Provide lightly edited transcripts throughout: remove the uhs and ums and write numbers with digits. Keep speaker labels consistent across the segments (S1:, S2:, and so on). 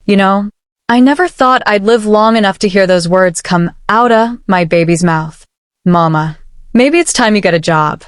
S1: You know, I never thought I'd live long enough to hear those words come outta my baby's mouth. Mama, maybe it's time you get a job.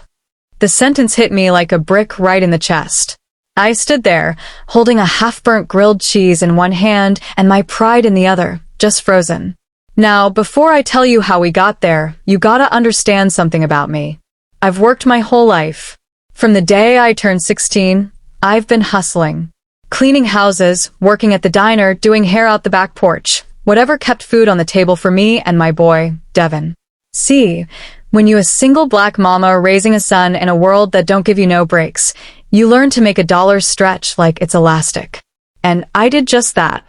S1: The sentence hit me like a brick right in the chest. I stood there, holding a half-burnt grilled cheese in one hand and my pride in the other, just frozen. Now, before I tell you how we got there, you gotta understand something about me. I've worked my whole life. From the day I turned 16, I've been hustling. Cleaning houses, working at the diner, doing hair out the back porch. Whatever kept food on the table for me and my boy, Devin. See, when you a single black mama raising a son in a world that don't give you no breaks, you learn to make a dollar stretch like it's elastic. And I did just that.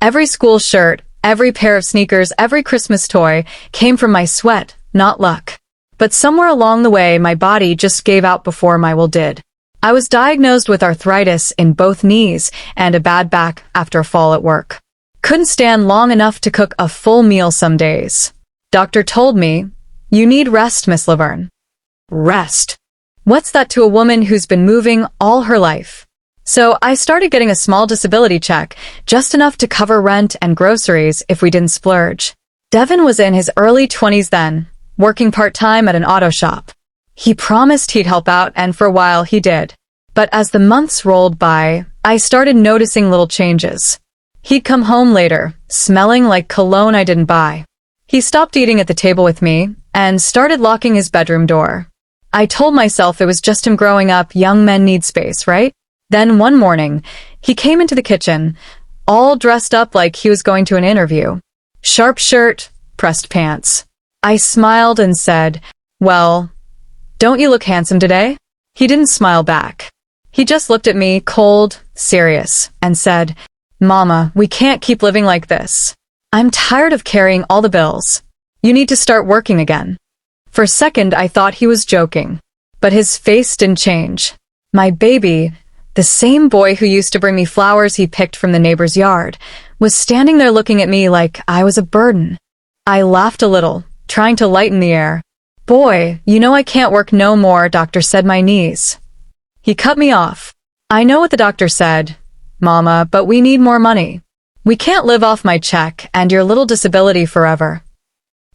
S1: Every school shirt, every pair of sneakers, every Christmas toy came from my sweat, not luck. But somewhere along the way, my body just gave out before my will did. I was diagnosed with arthritis in both knees and a bad back after a fall at work. Couldn't stand long enough to cook a full meal some days. Doctor told me, "You need rest, Miss Laverne." Rest. What's that to a woman who's been moving all her life? So I started getting a small disability check, just enough to cover rent and groceries if we didn't splurge. Devin was in his early 20s then, working part-time at an auto shop. He promised he'd help out, and for a while he did. But as the months rolled by, I started noticing little changes. He'd come home later, smelling like cologne I didn't buy. He stopped eating at the table with me and started locking his bedroom door. I told myself it was just him growing up. Young men need space, right? Then one morning, he came into the kitchen, all dressed up like he was going to an interview. Sharp shirt, pressed pants. I smiled and said, "Well, don't you look handsome today?" He didn't smile back. He just looked at me, cold, serious, and said, "Mama, we can't keep living like this. I'm tired of carrying all the bills. You need to start working again." For a second, I thought he was joking. But his face didn't change. My baby, the same boy who used to bring me flowers he picked from the neighbor's yard, was standing there looking at me like I was a burden. I laughed a little, trying to lighten the air. "Boy, you know I can't work no more. Doctor said my knees." He cut me off. "I know what the doctor said, Mama, but we need more money. We can't live off my check and your little disability forever."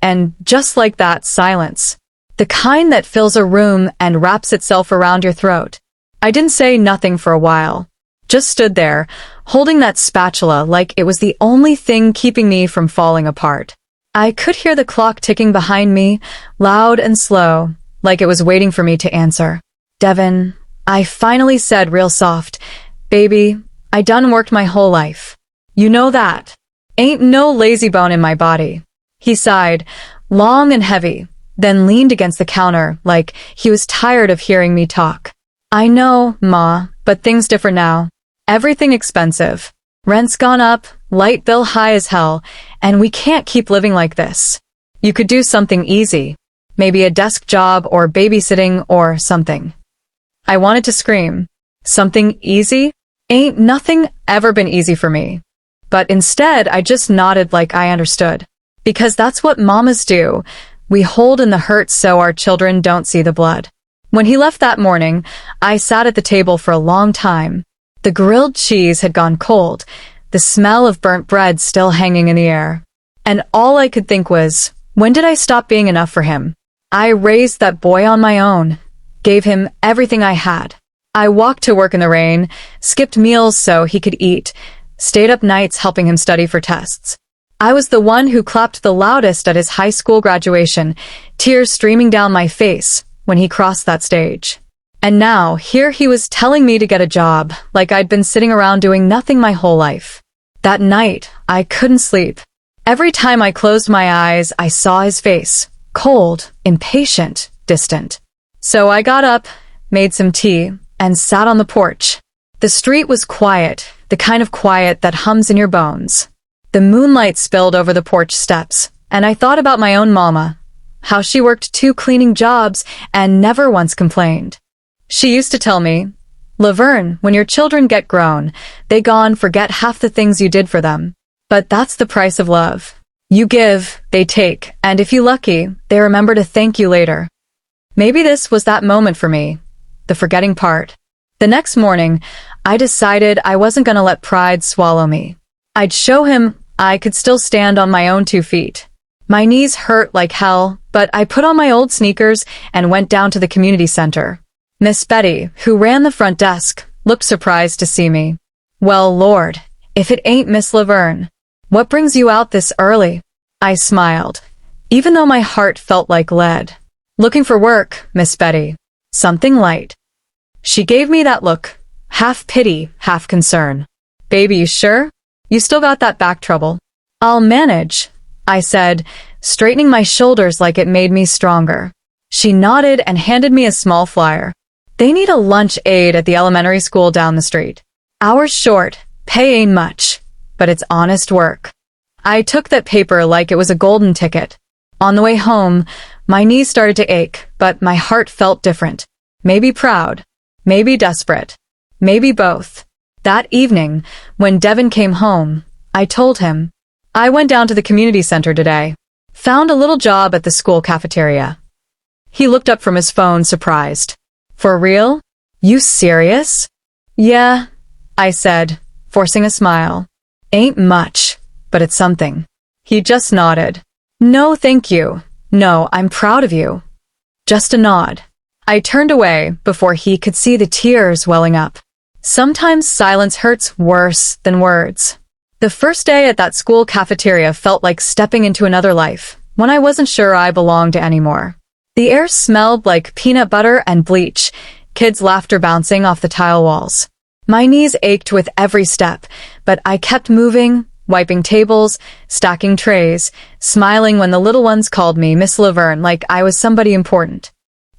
S1: And just like that, silence. The kind that fills a room and wraps itself around your throat. I didn't say nothing for a while. Just stood there, holding that spatula like it was the only thing keeping me from falling apart. I could hear the clock ticking behind me, loud and slow, like it was waiting for me to answer. "Devin," I finally said real soft, "Baby, I done worked my whole life. You know that. Ain't no lazy bone in my body." He sighed, long and heavy, then leaned against the counter like he was tired of hearing me talk. "I know, Ma, but things different now. Everything expensive. Rent's gone up, light bill high as hell, and we can't keep living like this. You could do something easy. Maybe a desk job or babysitting or something." I wanted to scream. Something easy? Ain't nothing ever been easy for me. But instead, I just nodded like I understood. Because that's what mamas do. We hold in the hurt so our children don't see the blood. When he left that morning, I sat at the table for a long time. The grilled cheese had gone cold, the smell of burnt bread still hanging in the air. And all I could think was, when did I stop being enough for him? I raised that boy on my own, gave him everything I had. I walked to work in the rain, skipped meals so he could eat, stayed up nights helping him study for tests. I was the one who clapped the loudest at his high school graduation, tears streaming down my face when he crossed that stage. And now, here he was telling me to get a job, like I'd been sitting around doing nothing my whole life. That night, I couldn't sleep. Every time I closed my eyes, I saw his face, cold, impatient, distant. So I got up, made some tea, and sat on the porch. The street was quiet, the kind of quiet that hums in your bones. The moonlight spilled over the porch steps, and I thought about my own mama, how she worked 2 cleaning jobs and never once complained. She used to tell me, "Laverne, when your children get grown, they gone forget half the things you did for them. But that's the price of love. You give, they take, and if you're lucky, they remember to thank you later." Maybe this was that moment for me, the forgetting part. The next morning, I decided I wasn't going to let pride swallow me. I'd show him I could still stand on my own 2 feet. My knees hurt like hell, but I put on my old sneakers and went down to the community center. Miss Betty, who ran the front desk, looked surprised to see me. Well, Lord, if it ain't Miss Laverne. What brings you out this early? I smiled, even though my heart felt like lead. Looking for work, Miss Betty. Something light. She gave me that look, half pity, half concern. Baby, you sure? You still got that back trouble? I'll manage, I said, straightening my shoulders like it made me stronger. She nodded and handed me a small flyer. They need a lunch aide at the elementary school down the street. Hours short, pay ain't much, but it's honest work. I took that paper like it was a golden ticket. On the way home, my knees started to ache, but my heart felt different. Maybe proud, maybe desperate, maybe both. That evening, when Devin came home, I told him, I went down to the community center today. Found a little job at the school cafeteria. He looked up from his phone, surprised. For real? You serious? Yeah, I said, forcing a smile. Ain't much, but it's something. He just nodded. No, thank you. No, I'm proud of you. Just a nod. I turned away before he could see the tears welling up. Sometimes silence hurts worse than words. The first day at that school cafeteria felt like stepping into another life, when I wasn't sure I belonged anymore. The air smelled like peanut butter and bleach, kids' laughter bouncing off the tile walls. My knees ached with every step, but I kept moving, wiping tables, stacking trays, smiling when the little ones called me Miss Laverne like I was somebody important.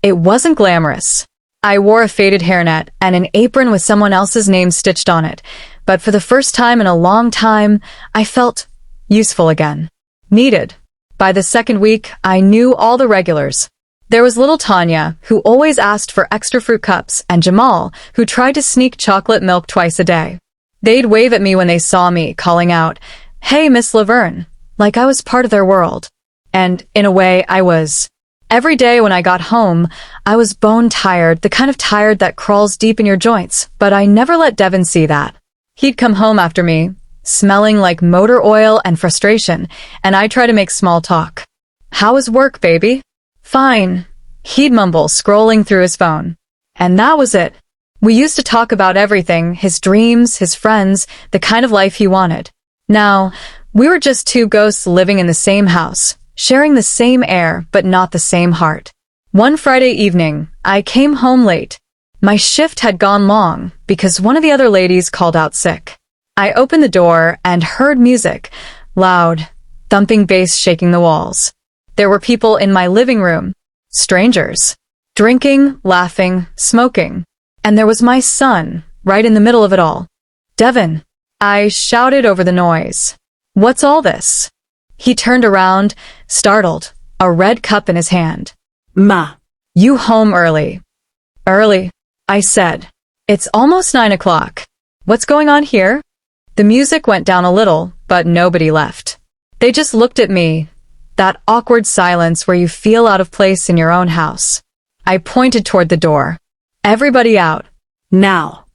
S1: It wasn't glamorous. I wore a faded hairnet and an apron with someone else's name stitched on it, but for the first time in a long time, I felt useful again. Needed. By the second week, I knew all the regulars. There was little Tanya, who always asked for extra fruit cups, and Jamal, who tried to sneak chocolate milk twice a day. They'd wave at me when they saw me, calling out, "Hey, Miss Laverne," like I was part of their world. And, in a way, I was. Every day when I got home, I was bone-tired, the kind of tired that crawls deep in your joints, but I never let Devin see that. He'd come home after me, smelling like motor oil and frustration, and I'd try to make small talk. How was work, baby? Fine, he'd mumble, scrolling through his phone. And that was it. We used to talk about everything, his dreams, his friends, the kind of life he wanted. Now, we were just two ghosts living in the same house, sharing the same air, but not the same heart. One Friday evening, I came home late. My shift had gone long because one of the other ladies called out sick. I opened the door and heard music, loud, thumping bass shaking the walls. There were people in my living room, strangers, drinking, laughing, smoking. And there was my son, right in the middle of it all. Devin, I shouted over the noise. What's all this? He turned around, startled, a red cup in his hand. Ma, you home early. Early, I said. It's almost 9 o'clock. What's going on here? The music went down a little, but nobody left. They just looked at me, that awkward silence where you feel out of place in your own house. I pointed toward the door. Everybody out. Now.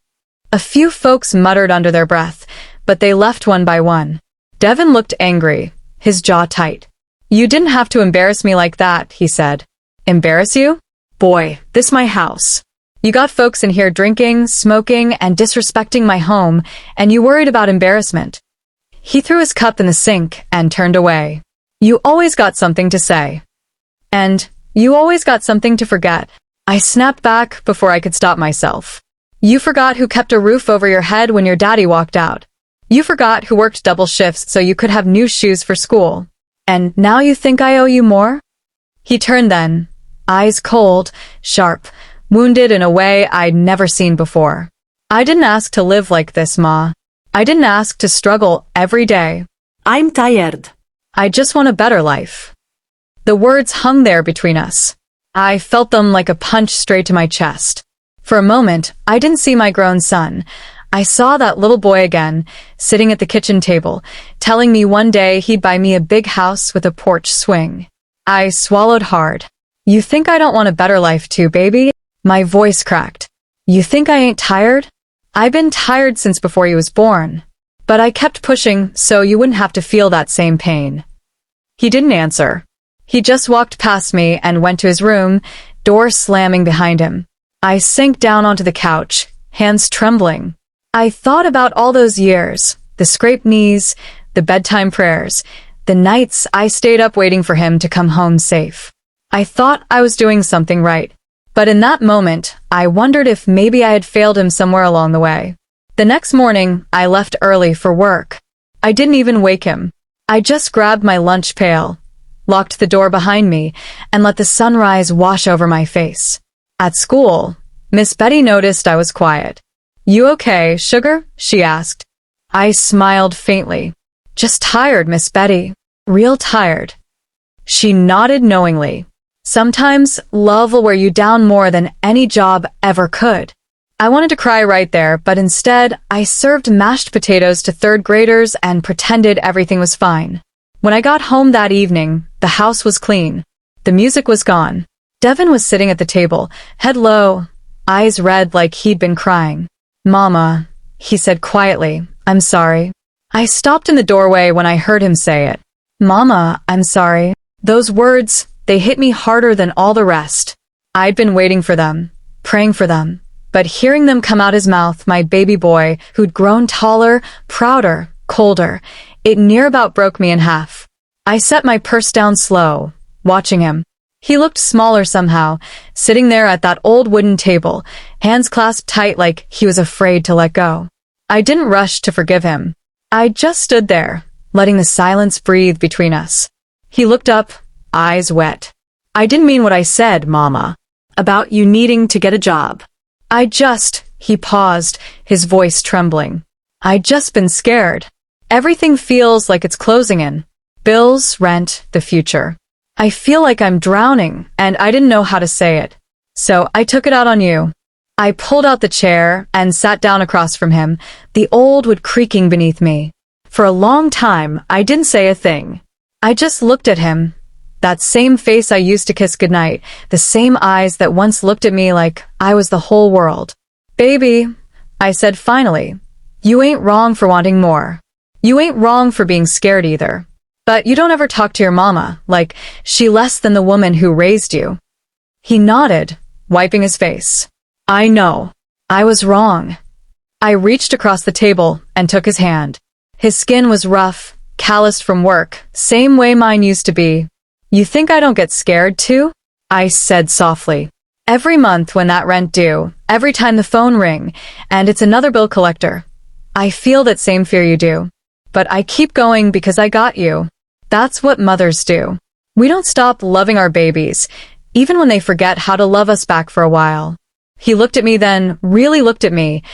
S1: A few folks muttered under their breath, but they left one by one. Devin looked angry, his jaw tight. You didn't have to embarrass me like that, he said. Embarrass you? Boy, this my house. You got folks in here drinking, smoking, and disrespecting my home, and you worried about embarrassment. He threw his cup in the sink and turned away. You always got something to say. And you always got something to forget. I snapped back before I could stop myself. You forgot who kept a roof over your head when your daddy walked out. You forgot who worked double shifts so you could have new shoes for school. And now you think I owe you more? He turned then, eyes cold, sharp, wounded in a way I'd never seen before. I didn't ask to live like this, Ma. I didn't ask to struggle every day. I'm tired. I just want a better life. The words hung there between us. I felt them like a punch straight to my chest. For a moment, I didn't see my grown son. I saw that little boy again, sitting at the kitchen table, telling me one day he'd buy me a big house with a porch swing. I swallowed hard. You think I don't want a better life too, baby? My voice cracked. You think I ain't tired? I've been tired since before he was born. But I kept pushing so you wouldn't have to feel that same pain. He didn't answer. He just walked past me and went to his room, door slamming behind him. I sank down onto the couch, hands trembling. I thought about all those years, the scraped knees, the bedtime prayers, the nights I stayed up waiting for him to come home safe. I thought I was doing something right, but in that moment, I wondered if maybe I had failed him somewhere along the way. The next morning, I left early for work. I didn't even wake him. I just grabbed my lunch pail, locked the door behind me, and let the sunrise wash over my face. At school, Miss Betty noticed I was quiet. "You okay, sugar?" she asked. I smiled faintly. "Just tired, Miss Betty. Real tired." She nodded knowingly. Sometimes love will wear you down more than any job ever could. I wanted to cry right there, but instead, I served mashed potatoes to third graders and pretended everything was fine. When I got home that evening, the house was clean. The music was gone. Devin was sitting at the table, head low, eyes red like he'd been crying. "Mama," he said quietly, "I'm sorry." I stopped in the doorway when I heard him say it. "Mama, I'm sorry." Those words, they hit me harder than all the rest. I'd been waiting for them, praying for them. But hearing them come out his mouth, my baby boy, who'd grown taller, prouder, colder, it near about broke me in half. I set my purse down slow, watching him. He looked smaller somehow, sitting there at that old wooden table, hands clasped tight like he was afraid to let go. I didn't rush to forgive him. I just stood there, letting the silence breathe between us. He looked up, eyes wet. "I didn't mean what I said, Mama, about you needing to get a job. He paused, his voice trembling. "I'd just been scared. Everything feels like it's closing in. Bills, rent, the future. I feel like I'm drowning, and I didn't know how to say it. So I took it out on you." I pulled out the chair and sat down across from him, the old wood creaking beneath me. For a long time, I didn't say a thing. I just looked at him. That same face I used to kiss goodnight, the same eyes that once looked at me like I was the whole world. "Baby," I said finally, "you ain't wrong for wanting more. You ain't wrong for being scared either. But you don't ever talk to your mama, like she less than the woman who raised you." He nodded, wiping his face. "I know. I was wrong." I reached across the table and took his hand. His skin was rough, calloused from work, same way mine used to be. "You think I don't get scared too?" I said softly. "Every month when that rent due, every time the phone ring, and it's another bill collector. I feel that same fear you do. But I keep going because I got you. That's what mothers do. We don't stop loving our babies, even when they forget how to love us back for a while." He looked at me then, really looked at me,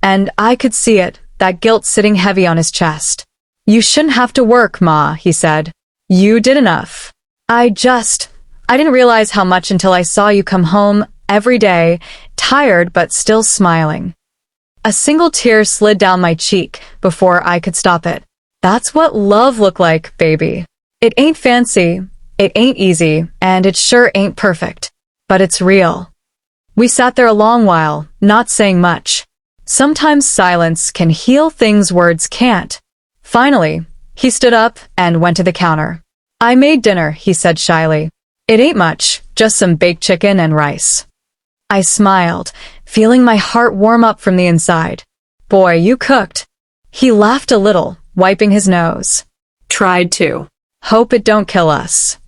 S1: and I could see it, that guilt sitting heavy on his chest. "You shouldn't have to work, Ma," he said. "You did enough." I didn't realize how much until I saw you come home every day, tired but still smiling. A single tear slid down my cheek before I could stop it. That's what love looked like, baby. It ain't fancy, it ain't easy, and it sure ain't perfect. But it's real. We sat there a long while, not saying much. Sometimes silence can heal things words can't. Finally, he stood up and went to the counter. "I made dinner," he said shyly. "It ain't much, just some baked chicken and rice." I smiled, feeling my heart warm up from the inside. "Boy, you cooked." He laughed a little, wiping his nose. "Tried to. Hope it don't kill us."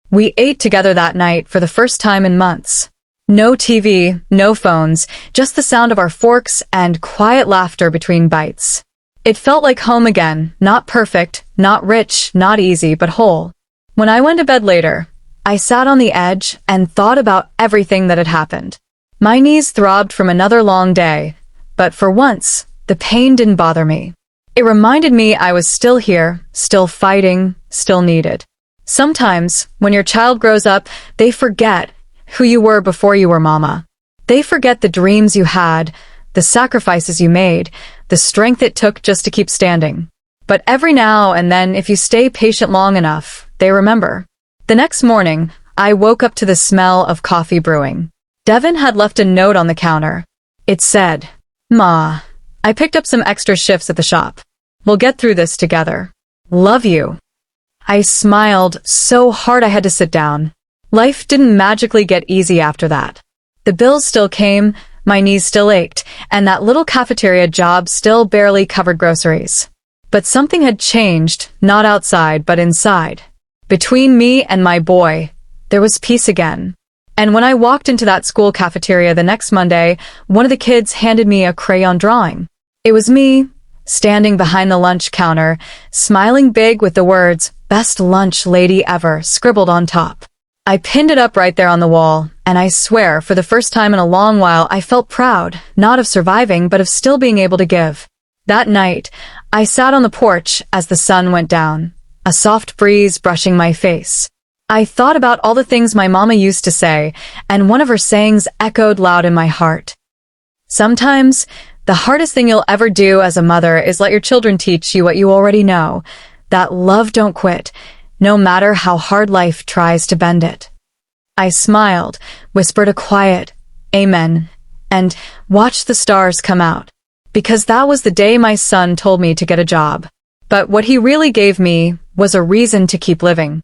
S1: We ate together that night for the first time in months. No TV, no phones, just the sound of our forks and quiet laughter between bites. It felt like home again, not perfect, not rich, not easy, but whole. When I went to bed later, I sat on the edge and thought about everything that had happened. My knees throbbed from another long day, but for once, the pain didn't bother me. It reminded me I was still here, still fighting, still needed. Sometimes, when your child grows up, they forget who you were before you were mama. They forget the dreams you had, the sacrifices you made, the strength it took just to keep standing. But every now and then, if you stay patient long enough, they remember. The next morning, I woke up to the smell of coffee brewing. Devin had left a note on the counter. It said, "Ma, I picked up some extra shifts at the shop. We'll get through this together. Love you. I smiled so hard I had to sit down. Life didn't magically get easy after that. The bills still came, my knees still ached, and that little cafeteria job still barely covered groceries. But something had changed, not outside, but inside. Between me and my boy, there was peace again. And when I walked into that school cafeteria the next Monday, one of the kids handed me a crayon drawing. It was me, standing behind the lunch counter, smiling big with the words, "Best lunch lady ever," scribbled on top. I pinned it up right there on the wall, and I swear, for the first time in a long while, I felt proud, not of surviving, but of still being able to give. That night, I sat on the porch as the sun went down, a soft breeze brushing my face. I thought about all the things my mama used to say, and one of her sayings echoed loud in my heart. Sometimes, the hardest thing you'll ever do as a mother is let your children teach you what you already know, that love don't quit, no matter how hard life tries to bend it. I smiled, whispered a quiet, "Amen," and watched the stars come out. Because that was the day my son told me to get a job. But what he really gave me was a reason to keep living.